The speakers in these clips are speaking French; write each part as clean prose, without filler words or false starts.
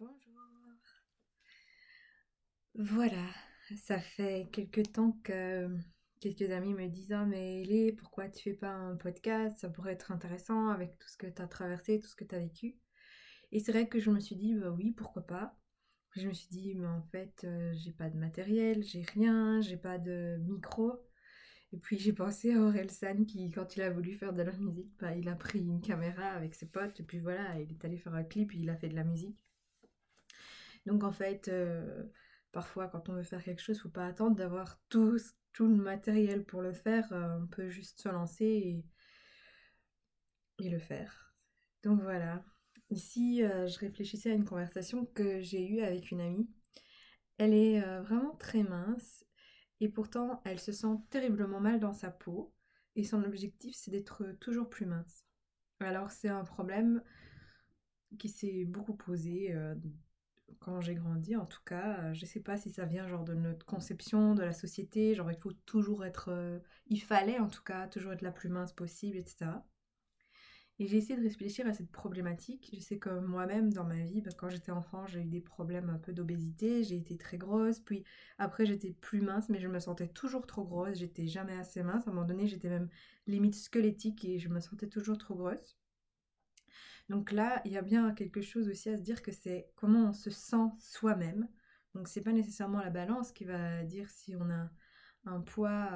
Bonjour. Voilà, ça fait quelques temps que quelques amis me disent: «Ah mais Elé, pourquoi tu fais pas un podcast? Ça pourrait être intéressant avec tout ce que tu as traversé, tout ce que tu as vécu». Et c'est vrai que je me suis dit: «Bah oui, pourquoi pas?» Je me suis dit: «Mais en fait, j'ai pas de matériel, j'ai rien, j'ai pas de micro». Et puis j'ai pensé à Orelsan qui, quand il a voulu faire de la musique, bah, il a pris une caméra avec ses potes et puis voilà, il est allé faire un clip et il a fait de la musique. Donc en fait, parfois quand on veut faire quelque chose, faut pas attendre d'avoir tout le matériel pour le faire, on peut juste se lancer et le faire. Donc voilà. Ici, je réfléchissais à une conversation que j'ai eue avec une amie. Elle est, vraiment très mince et pourtant elle se sent terriblement mal dans sa peau et son objectif, c'est d'être toujours plus mince. Alors c'est un problème qui s'est beaucoup posé, quand j'ai grandi en tout cas, je sais pas si ça vient genre de notre conception de la société, genre il faut toujours être, il fallait en tout cas toujours être la plus mince possible et cetera. Et j'ai essayé de réfléchir à cette problématique. Je sais que moi-même dans ma vie, bah, quand j'étais enfant, j'ai eu des problèmes un peu d'obésité, j'ai été très grosse, puis après j'étais plus mince, mais je me sentais toujours trop grosse, j'étais jamais assez mince. À un moment donné, j'étais même limite squelettique et je me sentais toujours trop grosse. Donc là, il y a bien quelque chose aussi à se dire que c'est comment on se sent soi-même. Donc c'est pas nécessairement la balance qui va dire si on a un poids.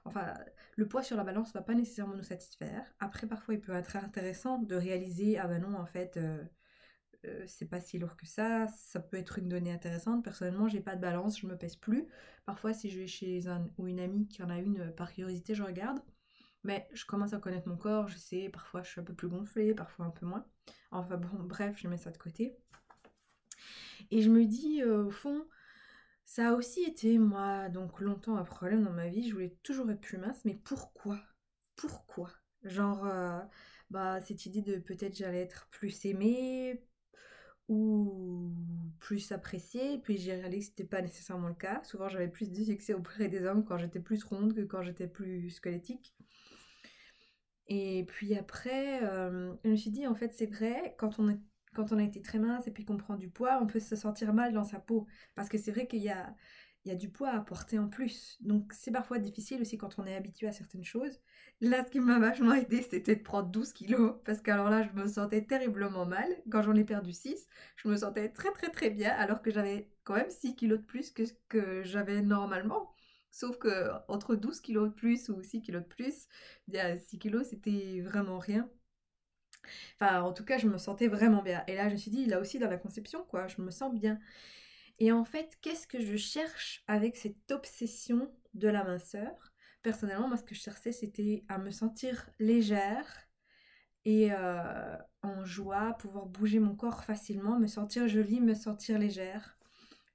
Enfin, le poids sur la balance va pas nécessairement nous satisfaire. Après, parfois, il peut être intéressant de réaliser, ah ben non, en fait, c'est pas si lourd que ça. Ça peut être une donnée intéressante. Personnellement, j'ai pas de balance, je me pèse plus. Parfois, si je vais chez un ou une amie qui en a une, par curiosité, je regarde. Mais je commence à connaître mon corps, je sais, parfois je suis un peu plus gonflée, parfois un peu moins. Enfin bon, bref, je mets ça de côté. Et je me dis, au fond, ça a aussi été, moi, donc longtemps un problème dans ma vie. Je voulais toujours être plus mince, mais pourquoi? Pourquoi? Genre, bah, cette idée de peut-être j'allais être plus aimée ou plus appréciée, puis j'ai réalisé que c'était pas nécessairement le cas. Souvent, j'avais plus de succès auprès des hommes quand j'étais plus ronde que quand j'étais plus squelettique. Et puis après, je me suis dit, en fait, c'est vrai, quand on a été très mince et puis qu'on prend du poids, on peut se sentir mal dans sa peau. Parce que c'est vrai il y a du poids à porter en plus. Donc c'est parfois difficile aussi quand on est habitué à certaines choses. Là, ce qui m'a vachement aidé, c'était de prendre 12 kilos. Parce qu'alors là, je me sentais terriblement mal. Quand j'en ai perdu 6, je me sentais très très très bien, alors que j'avais quand même 6 kilos de plus que ce que j'avais normalement. Sauf que entre 12 kilos de plus ou 6 kilos de plus, il y a 6 kilos, c'était vraiment rien. Enfin, en tout cas, je me sentais vraiment bien. Et là, je me suis dit, là aussi, dans la conception, quoi, je me sens bien. Et en fait, qu'est-ce que je cherche avec cette obsession de la minceur? Personnellement, moi, ce que je cherchais, c'était à me sentir légère et en joie, pouvoir bouger mon corps facilement, me sentir jolie, me sentir légère.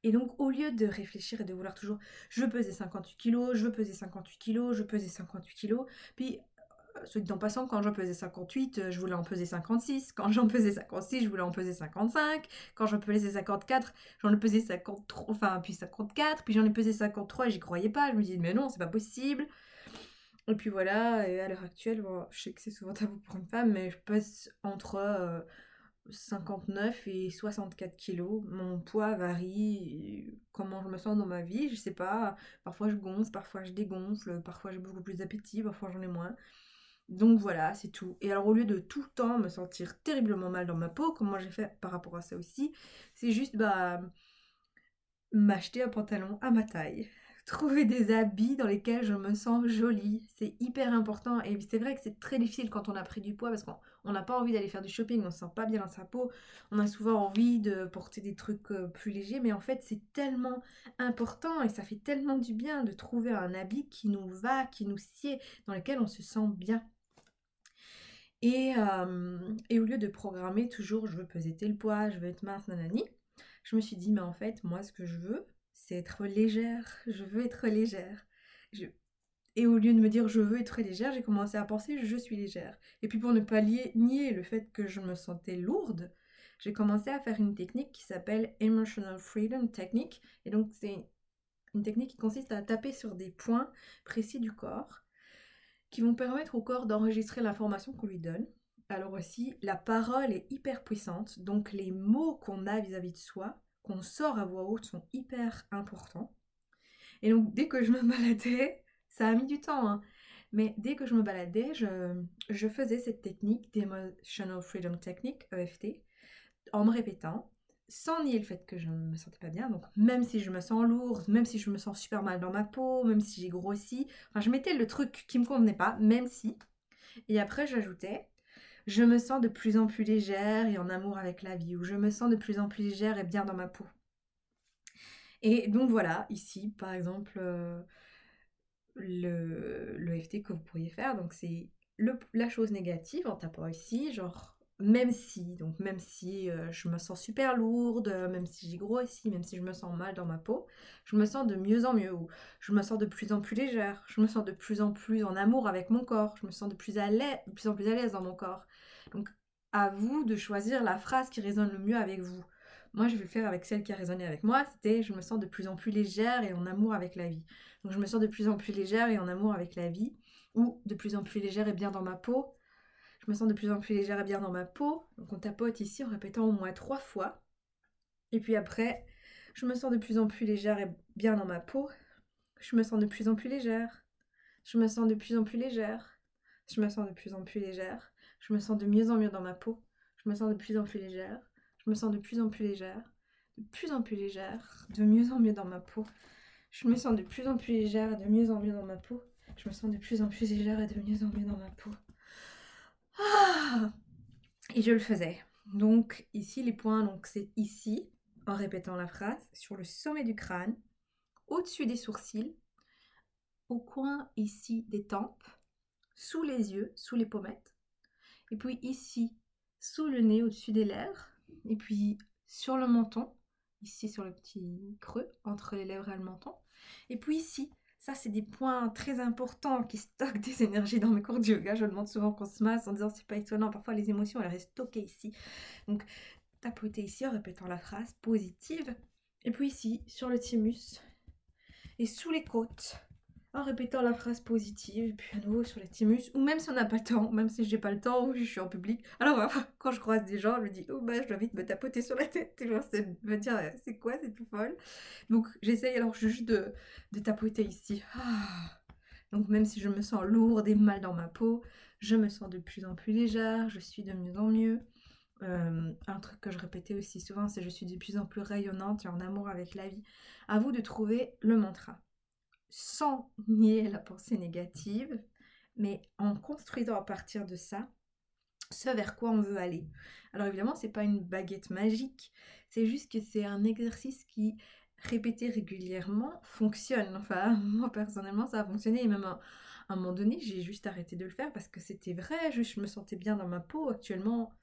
Et donc, au lieu de réfléchir et de vouloir toujours, je veux peser 58 kilos, je veux peser 58 kilos, je veux peser 58 kilos, puis soit dit en passant, quand j'en pesais 58, je voulais en peser 56. Quand j'en pesais 56, je voulais en peser 55. Quand j'en pesais 54, j'en ai pesé 53, enfin, puis 54, puis j'en ai pesé 53 et j'y croyais pas. Je me disais, mais non, c'est pas possible. Et puis voilà, et à l'heure actuelle, bon, je sais que c'est souvent tabou pour une femme, mais je pèse entre 59 et 64 kilos. Mon poids varie, comment je me sens dans ma vie, je sais pas. Parfois je gonfle, parfois je dégonfle, parfois j'ai beaucoup plus d'appétit, parfois j'en ai moins. Donc voilà, c'est tout. Et alors au lieu de tout le temps me sentir terriblement mal dans ma peau, comme moi j'ai fait par rapport à ça aussi, c'est juste bah m'acheter un pantalon à ma taille. Trouver des habits dans lesquels je me sens jolie, c'est hyper important. Et c'est vrai que c'est très difficile quand on a pris du poids parce qu'on n'a pas envie d'aller faire du shopping, on se sent pas bien dans sa peau, on a souvent envie de porter des trucs plus légers, mais en fait c'est tellement important et ça fait tellement du bien de trouver un habit qui nous va, qui nous sied, dans lequel on se sent bien. Et au lieu de programmer toujours je veux peser tel poids, je veux être mince, nanani, je me suis dit mais en fait moi ce que je veux c'est être légère, je veux être légère. Je- Et au lieu de me dire je veux être légère, j'ai commencé à penser je suis légère. Et puis pour ne pas nier le fait que je me sentais lourde, j'ai commencé à faire une technique qui s'appelle Emotional Freedom Technique. Et donc c'est une technique qui consiste à taper sur des points précis du corps qui vont permettre au corps d'enregistrer l'information qu'on lui donne. Alors aussi, la parole est hyper puissante, donc les mots qu'on a vis-à-vis de soi, qu'on sort à voix haute, sont hyper importants. Et donc, dès que je me baladais, ça a mis du temps, hein, mais dès que je me baladais, je faisais cette technique d'Emotional Freedom Technique, EFT, en me répétant, sans nier le fait que je ne me sentais pas bien. Donc, même si je me sens lourde, même si je me sens super mal dans ma peau, même si j'ai grossi, enfin, je mettais le truc qui me convenait pas, même si. Et après, j'ajoutais, je me sens de plus en plus légère et en amour avec la vie, ou je me sens de plus en plus légère et bien dans ma peau. Et donc voilà, ici, par exemple, le FT que vous pourriez faire, donc c'est la chose négative en tapant ici, genre même si je me sens super lourde, même si j'ai grossi, même si je me sens mal dans ma peau, je me sens de mieux en mieux, ou je me sens de plus en plus légère, je me sens de plus en plus en amour avec mon corps, je me sens de plus en plus à l'aise dans mon corps. Donc à vous de choisir la phrase qui résonne le mieux avec vous. Moi, je vais le faire avec celle qui a résonné avec moi, c'était je me sens de plus en plus légère et en amour avec la vie. Donc je me sens de plus en plus légère et en amour avec la vie, ou de plus en plus légère et bien dans ma peau. Je me sens de plus en plus légère et bien dans ma peau. Donc on tapote ici en répétant au moins 3 fois. Et puis après, je me sens de plus en plus légère et bien dans ma peau. Je me sens de plus en plus légère. Je me sens de plus en plus légère. Je me sens de plus en plus légère. Je me sens de mieux en mieux dans ma peau. Je me sens de plus en plus légère. Je me sens de plus en plus légère. De plus en plus légère. De mieux en mieux dans ma peau. Je me sens de plus en plus légère et de mieux en mieux dans ma peau. Je me sens de plus en plus légère et de mieux en mieux dans ma peau. Ah, et je le faisais. Donc ici les points, donc c'est ici, en répétant la phrase, sur le sommet du crâne, au-dessus des sourcils, au coin ici des tempes, sous les yeux, sous les pommettes, et puis ici, sous le nez, au-dessus des lèvres, et puis sur le menton, ici sur le petit creux entre les lèvres et le menton, et puis ici. Ça, c'est des points très importants qui stockent des énergies dans mes cours de yoga. Je demande souvent qu'on se masse en disant c'est pas étonnant, parfois les émotions elles restent stockées ici. Donc, tapoter ici en répétant la phrase positive. Et puis ici, sur le thymus et sous les côtes, en répétant la phrase positive. Et puis à nouveau sur le thymus, ou même si on n'a pas le temps, même si j'ai pas le temps ou je suis en public. Alors quand je croise des gens, je me dis oh bah je dois vite me tapoter sur la tête. Tu vois, c'est me dire c'est quoi, c'est tout folle. Donc j'essaye alors juste de tapoter ici. Donc même si je me sens lourde et mal dans ma peau, je me sens de plus en plus légère, je suis de mieux en mieux. Un truc que je répétais aussi souvent, c'est je suis de plus en plus rayonnante et en amour avec la vie. À vous de trouver le mantra, sans nier la pensée négative, mais en construisant à partir de ça ce vers quoi on veut aller. Alors évidemment, c'est pas une baguette magique, c'est juste que c'est un exercice qui, répété régulièrement, fonctionne. Enfin, moi personnellement, ça a fonctionné et même à un moment donné, j'ai juste arrêté de le faire parce que c'était vrai, juste je me sentais bien dans ma peau. Actuellement,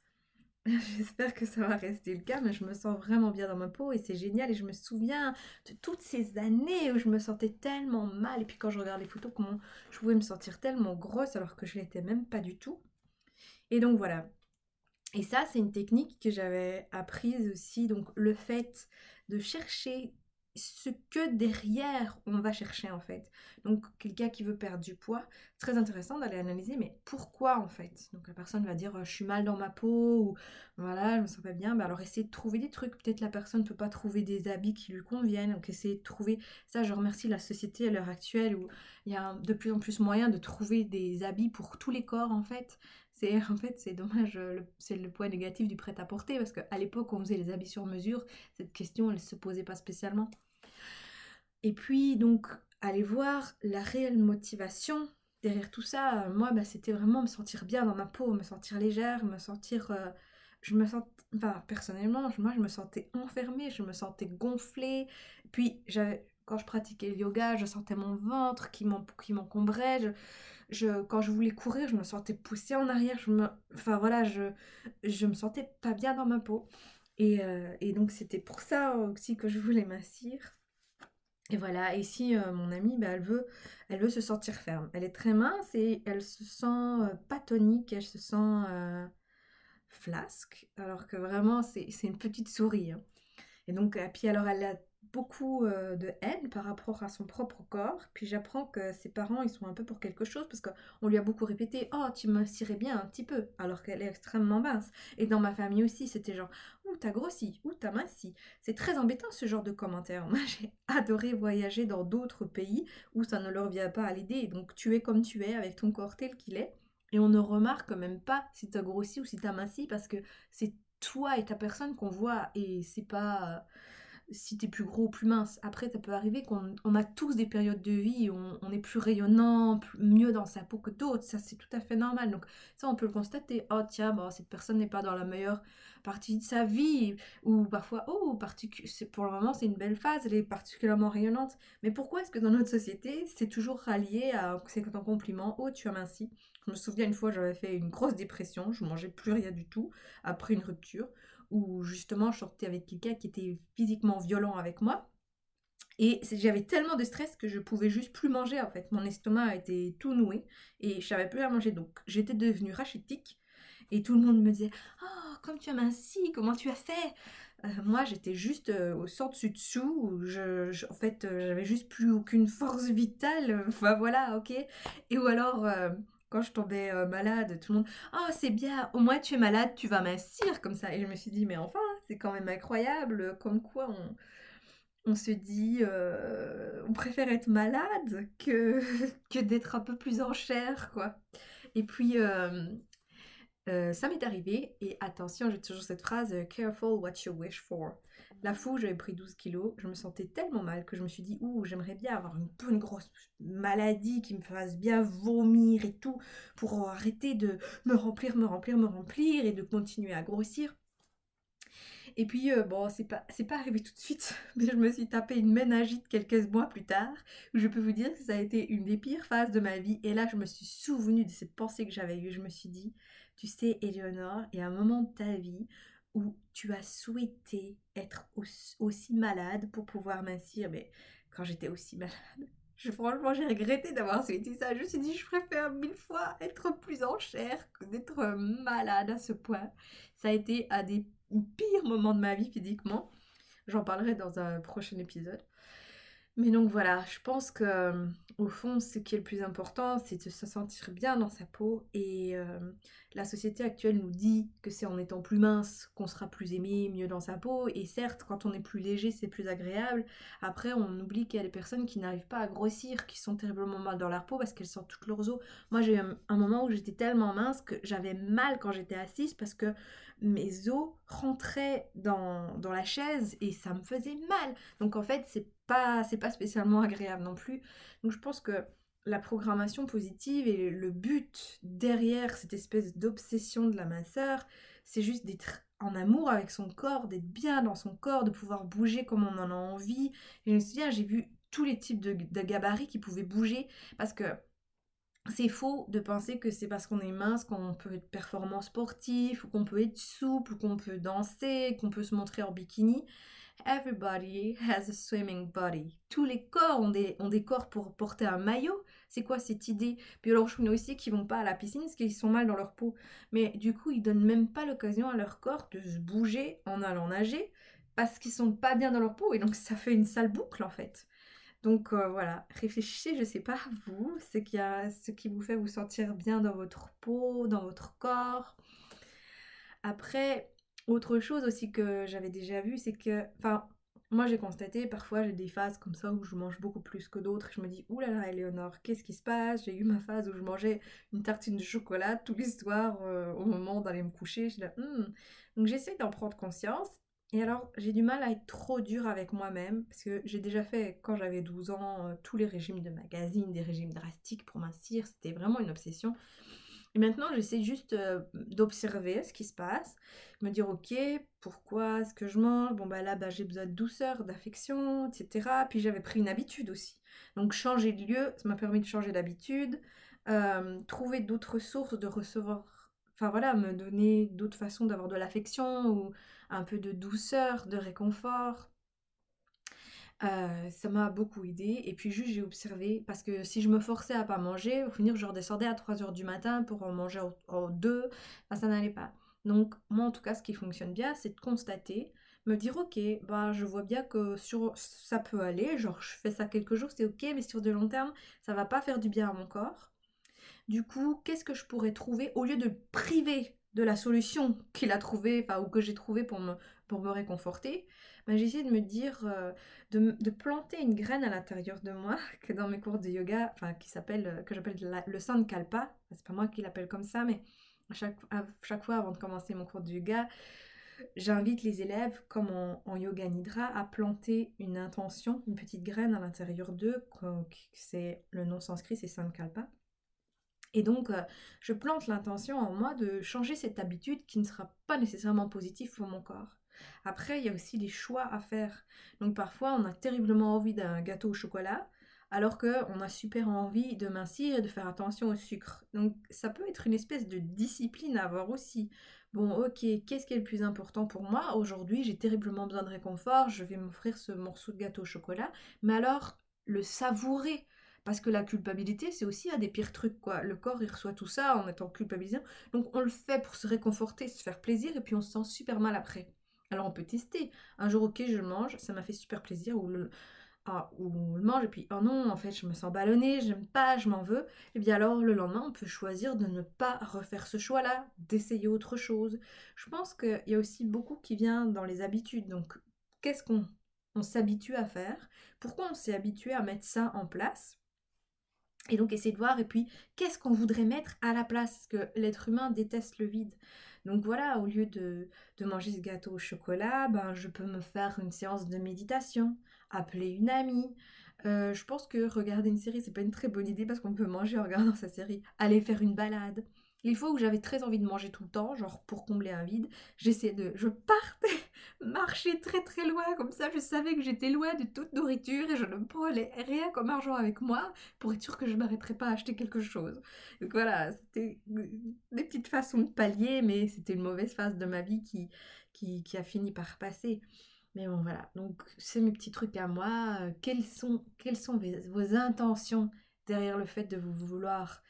j'espère que ça va rester le cas, mais je me sens vraiment bien dans ma peau et c'est génial. Et je me souviens de toutes ces années où je me sentais tellement mal. Et puis quand je regarde les photos, comment je pouvais me sentir tellement grosse alors que je l'étais même pas du tout. Et donc voilà. Et ça, c'est une technique que j'avais apprise aussi. Donc le fait de chercher ce que derrière on va chercher en fait. Donc quelqu'un qui veut perdre du poids, très intéressant d'aller analyser mais pourquoi en fait. Donc la personne va dire je suis mal dans ma peau ou voilà je me sens pas bien. Alors essayez de trouver des trucs. Peut-être la personne ne peut pas trouver des habits qui lui conviennent. Donc essayez de trouver ça. Je remercie la société à l'heure actuelle où il y a de plus en plus moyen de trouver des habits pour tous les corps en fait. C'est dommage, c'est le point négatif du prêt-à-porter parce qu'à l'époque on faisait les habits sur mesure, cette question elle se posait pas spécialement. Et puis donc aller voir la réelle motivation derrière tout ça. Moi c'était vraiment me sentir bien dans ma peau, me sentir légère, me sentir, enfin personnellement moi je me sentais enfermée, je me sentais gonflée. Puis quand je pratiquais le yoga, je sentais mon ventre qui m'encombrait. Quand je voulais courir, je me sentais poussée en arrière. Enfin voilà, je me sentais pas bien dans ma peau. Et donc c'était pour ça aussi que je voulais m'assir. Et voilà, et ici mon amie, elle veut se sentir ferme. Elle est très mince et elle se sent pas tonique, elle se sent flasque, alors que vraiment c'est une petite souris, hein. Et donc, puis alors elle a beaucoup de haine par rapport à son propre corps. Puis j'apprends que ses parents, ils sont un peu pour quelque chose parce qu'on lui a beaucoup répété: «Oh, tu m'assirais bien un petit peu», alors qu'elle est extrêmement mince. Et dans ma famille aussi, c'était genre: «Ouh, t'as grossi, ouh, t'as minci». C'est très embêtant ce genre de commentaires. Moi, j'ai adoré voyager dans d'autres pays où ça ne leur vient pas à l'idée. Donc tu es comme tu es avec ton corps tel qu'il est. Et on ne remarque même pas si t'as grossi ou si t'as minci parce que c'est toi et ta personne qu'on voit et c'est pas si t'es plus gros ou plus mince. Après, ça peut arriver qu'on a tous des périodes de vie où on est plus rayonnant, mieux dans sa peau que d'autres. Ça, c'est tout à fait normal. Donc, ça, on peut le constater. Oh, tiens, bon, cette personne n'est pas dans la meilleure partie de sa vie. Ou parfois, oh, pour le moment, c'est une belle phase, elle est particulièrement rayonnante. Mais pourquoi est-ce que dans notre société, c'est toujours rallié à c'est un compliment? Oh, tu as minci. Je me souviens une fois, j'avais fait une grosse dépression, je mangeais plus rien du tout après une rupture où justement je sortais avec quelqu'un qui était physiquement violent avec moi. Et j'avais tellement de stress que je pouvais juste plus manger en fait. Mon estomac était tout noué et je savais plus à manger. Donc j'étais devenue rachitique et tout le monde me disait: «Oh, comme tu as minci, comment tu as fait?» Moi j'étais juste au sang dessus-dessous. En fait, j'avais juste plus aucune force vitale. Enfin voilà, ok. Et ou alors, quand je tombais malade, tout le monde: «Oh, c'est bien, au moins tu es malade, tu vas mincir comme ça». Et je me suis dit: «Mais enfin, c'est quand même incroyable, comme quoi on se dit, on préfère être malade que, que d'être un peu plus en chair, quoi». Et puis, ça m'est arrivé, et attention, j'ai toujours cette phrase careful what you wish for. La fou, j'avais pris 12 kilos, je me sentais tellement mal que je me suis dit, ouh, j'aimerais bien avoir une bonne grosse maladie qui me fasse bien vomir et tout, pour arrêter de me remplir et de continuer à grossir. Et puis, bon, c'est pas arrivé tout de suite, mais je me suis tapé une méningite quelques mois plus tard, où je peux vous dire que ça a été une des pires phases de ma vie. Et là, je me suis souvenue de cette pensée que j'avais eue. Je me suis dit, tu sais, Éléonore, il y a un moment de ta vie où tu as souhaité être aussi malade pour pouvoir mincir. Mais quand j'étais aussi malade, franchement, j'ai regretté d'avoir souhaité ça. Je me suis dit, je préfère 1000 fois être plus en chair que d'être malade à ce point. Ça a été un des pires moments de ma vie physiquement. J'en parlerai dans un prochain épisode. Mais donc voilà, je pense que au fond, ce qui est le plus important, c'est de se sentir bien dans sa peau. Et la société actuelle nous dit que c'est en étant plus mince qu'on sera plus aimé, mieux dans sa peau. Et certes, quand on est plus léger, c'est plus agréable. Après, on oublie qu'il y a des personnes qui n'arrivent pas à grossir, qui sont terriblement mal dans leur peau parce qu'elles sortent toutes leurs os. Moi, j'ai eu un moment où j'étais tellement mince que j'avais mal quand j'étais assise parce que mes os rentraient dans la chaise et ça me faisait mal. Donc en fait, c'est pas spécialement agréable non plus. Donc je pense que la programmation positive et le but derrière cette espèce d'obsession de la minceur, c'est juste d'être en amour avec son corps, d'être bien dans son corps, de pouvoir bouger comme on en a envie. Et je me souviens, j'ai vu tous les types de gabarits qui pouvaient bouger parce que c'est faux de penser que c'est parce qu'on est mince qu'on peut être performant sportif, ou qu'on peut être souple, ou qu'on peut danser, qu'on peut se montrer en bikini. Everybody has a swimming body. Tous les corps ont des corps pour porter un maillot. C'est quoi cette idée? Puis alors je connais aussi qui vont pas à la piscine parce qu'ils sont mal dans leur peau. Mais du coup, ils donnent même pas l'occasion à leur corps de se bouger en allant nager parce qu'ils sont pas bien dans leur peau. Et donc ça fait une sale boucle en fait. Donc voilà, réfléchissez, je sais pas vous, ce qui vous fait vous sentir bien dans votre peau, dans votre corps. Après, autre chose aussi que j'avais déjà vu, c'est que, enfin, moi j'ai constaté, parfois j'ai des phases comme ça où je mange beaucoup plus que d'autres. Je me dis, ouh là là, Éléonore, qu'est-ce qui se passe? J'ai eu ma phase où je mangeais une tartine de chocolat tous les soirs au moment d'aller me coucher. Je dis, Donc j'essaie d'en prendre conscience. Et alors, j'ai du mal à être trop dure avec moi-même, parce que j'ai déjà fait, quand j'avais 12 ans, tous les régimes de magazine, des régimes drastiques pour mincir, c'était vraiment une obsession. Et maintenant, j'essaie juste d'observer ce qui se passe, me dire, ok, pourquoi est-ce que je mange? Bon, bah là, bah, j'ai besoin de douceur, d'affection, etc. Puis j'avais pris une habitude aussi. Donc changer de lieu, ça m'a permis de changer d'habitude, trouver d'autres sources de recevoir, enfin voilà, me donner d'autres façons d'avoir de l'affection ou un peu de douceur, de réconfort. Ça m'a beaucoup aidé. Et puis juste j'ai observé, parce que si je me forçais à pas manger, au finir je redescendais à 3 heures du matin pour en manger en deux, ben, ça n'allait pas. Donc moi en tout cas ce qui fonctionne bien c'est de constater, me dire ok, bah je vois bien que ça peut aller, genre je fais ça quelques jours, c'est ok, mais sur du long terme, ça va pas faire du bien à mon corps. Du coup, qu'est-ce que je pourrais trouver au lieu de le priver de la solution qu'il a trouvée, enfin, ou que j'ai trouvée pour me réconforter, ben, j'ai essayé de me dire, de planter une graine à l'intérieur de moi, que dans mes cours de yoga, enfin, que j'appelle le Sankalpa. Enfin, c'est pas moi qui l'appelle comme ça, mais à chaque fois avant de commencer mon cours de yoga, j'invite les élèves, comme en yoga nidra, à planter une intention, une petite graine à l'intérieur d'eux, c'est le nom sanskrit, c'est Sankalpa. Et donc, je plante l'intention en moi de changer cette habitude qui ne sera pas nécessairement positive pour mon corps. Après, il y a aussi des choix à faire. Donc parfois, on a terriblement envie d'un gâteau au chocolat, alors qu'on a super envie de mincir et de faire attention au sucre. Donc ça peut être une espèce de discipline à avoir aussi. Bon, ok, qu'est-ce qui est le plus important pour moi? Aujourd'hui, j'ai terriblement besoin de réconfort, je vais m'offrir ce morceau de gâteau au chocolat, mais alors le savourer. Parce que la culpabilité, c'est aussi un des pires trucs, quoi. Le corps, il reçoit tout ça en étant culpabilisé. Donc, on le fait pour se réconforter, se faire plaisir, et puis on se sent super mal après. Alors, on peut tester. Un jour, ok, je le mange, ça m'a fait super plaisir, ou on le mange, et puis, oh non, en fait, je me sens ballonnée, j'aime pas, je m'en veux. Et bien alors, le lendemain, on peut choisir de ne pas refaire ce choix-là, d'essayer autre chose. Je pense qu'il y a aussi beaucoup qui vient dans les habitudes. Donc, qu'est-ce qu'on on s'habitue à faire? Pourquoi on s'est habitué à mettre ça en place? Et donc essayer de voir, et puis qu'est-ce qu'on voudrait mettre à la place, parce que l'être humain déteste le vide. Donc voilà, au lieu de manger ce gâteau au chocolat, ben, je peux me faire une séance de méditation, appeler une amie. Je pense que regarder une série, c'est pas une très bonne idée parce qu'on peut manger en regardant sa série. Aller faire une balade. Les fois où j'avais très envie de manger tout le temps, genre pour combler un vide, je partais marcher très très loin, comme ça je savais que j'étais loin de toute nourriture et je ne prenais rien comme argent avec moi pour être sûre que je ne m'arrêterais pas à acheter quelque chose. Donc voilà, c'était des petites façons de pallier, mais c'était une mauvaise phase de ma vie qui a fini par passer. Mais bon, voilà. Donc, c'est mes petits trucs à moi. Quelles sont vos intentions derrière le fait de vous vouloir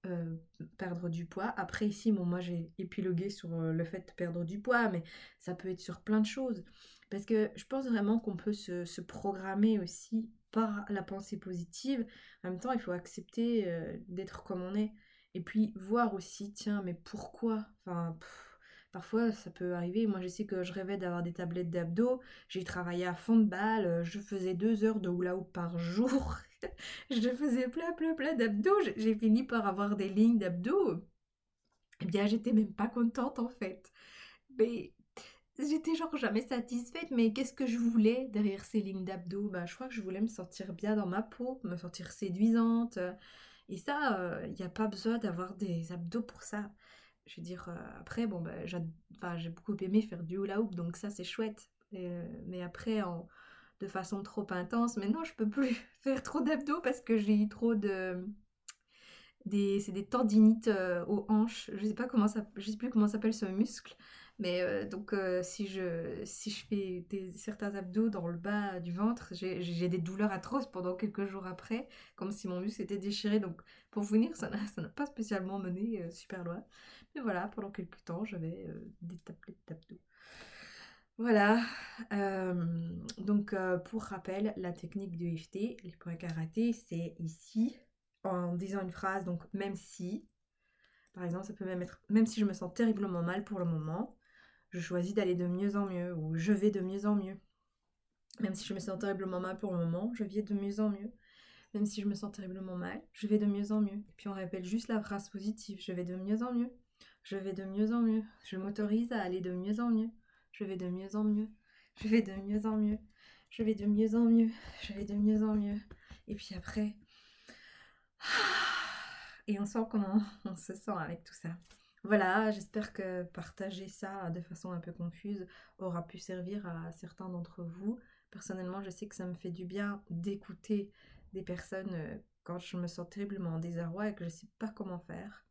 euh, perdre du poids? Après, ici, bon, moi, j'ai épilogué sur le fait de perdre du poids, mais ça peut être sur plein de choses. Parce que je pense vraiment qu'on peut se programmer aussi par la pensée positive. En même temps, il faut accepter d'être comme on est. Et puis, voir aussi, tiens, mais pourquoi? Enfin, parfois, ça peut arriver. Moi, je sais que je rêvais d'avoir des tablettes d'abdos. J'ai travaillé à fond de balle. Je faisais 2 heures de hula hoop par jour. Je faisais plein d'abdos. J'ai fini par avoir des lignes d'abdos. Eh bien, j'étais même pas contente en fait. Mais j'étais genre jamais satisfaite. Mais qu'est-ce que je voulais derrière ces lignes d'abdos? Bah, je crois que je voulais me sentir bien dans ma peau, me sentir séduisante. Et ça, il n'y a pas besoin d'avoir des abdos pour ça. Je veux dire, après, bon, bah, enfin, j'ai beaucoup aimé faire du hula hoop, donc ça, c'est chouette. Mais après, de façon trop intense, maintenant, je peux plus faire trop d'abdos parce que j'ai eu trop de... c'est des tendinites aux hanches. Je sais plus comment s'appelle ce muscle. Mais donc, si je fais certains abdos dans le bas du ventre, j'ai des douleurs atroces pendant quelques jours après, comme si mon muscle était déchiré. Donc, pour vous dire, ça n'a pas spécialement mené super loin. Mais voilà, pendant quelques temps, j'avais des tablettes d'abdos. Voilà. Donc, pour rappel, la technique de EFT, les points karaté, c'est ici, en disant une phrase, donc même si, par exemple, ça peut même être, même si je me sens terriblement mal pour le moment, je choisis d'aller de mieux en mieux, ou je vais de mieux en mieux. Même si je me sens terriblement mal pour le moment, je vais de mieux en mieux. Même si je me sens terriblement mal, je vais de mieux en mieux. Et puis on répète juste la phrase positive, je vais de mieux en mieux. Je vais de mieux en mieux. Je m'autorise à aller de mieux en mieux. Je vais de mieux en mieux. Je vais de mieux en mieux. Je vais de mieux en mieux. Je vais de mieux en mieux. Et puis après, et on sent comment on se sent avec tout ça. Voilà, j'espère que partager ça de façon un peu confuse aura pu servir à certains d'entre vous. Personnellement, je sais que ça me fait du bien d'écouter des personnes quand je me sens terriblement en désarroi et que je ne sais pas comment faire.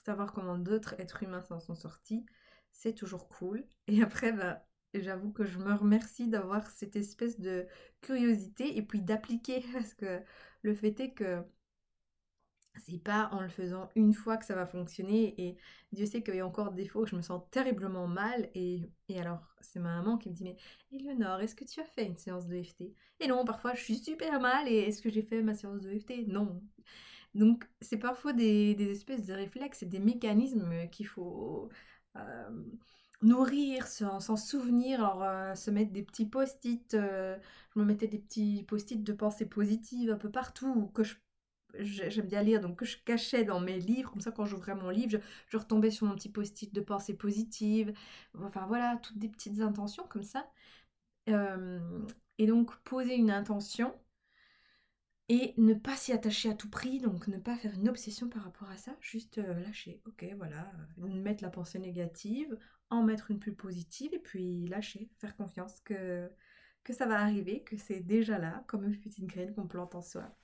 Savoir comment d'autres êtres humains s'en sont sortis, c'est toujours cool. Et après, bah, j'avoue que je me remercie d'avoir cette espèce de curiosité et puis d'appliquer parce que le fait est que C'est pas en le faisant une fois que ça va fonctionner et Dieu sait qu'il y a encore des fois où je me sens terriblement mal et alors c'est ma maman qui me dit: «Mais Éléonore, est-ce que tu as fait une séance de EFT?» Et non, parfois je suis super mal et est-ce que j'ai fait ma séance de EFT? Non. Donc c'est parfois des espèces de réflexes et des mécanismes qu'il faut, nourrir, s'en souvenir. Alors, se mettre des petits post-it, je me mettais des petits post-it de pensées positives un peu partout que j'aime bien lire, donc que je cachais dans mes livres, comme ça quand j'ouvrais mon livre, je retombais sur mon petit post-it de pensées positives. Enfin voilà, toutes des petites intentions comme ça. Hem et donc poser une intention et ne pas s'y attacher à tout prix, donc ne pas faire une obsession par rapport à ça, juste, lâcher. OK, voilà, mettre la pensée négative, en mettre une plus positive et puis lâcher, faire confiance que ça va arriver, que c'est déjà là, comme une petite graine qu'on plante en soi.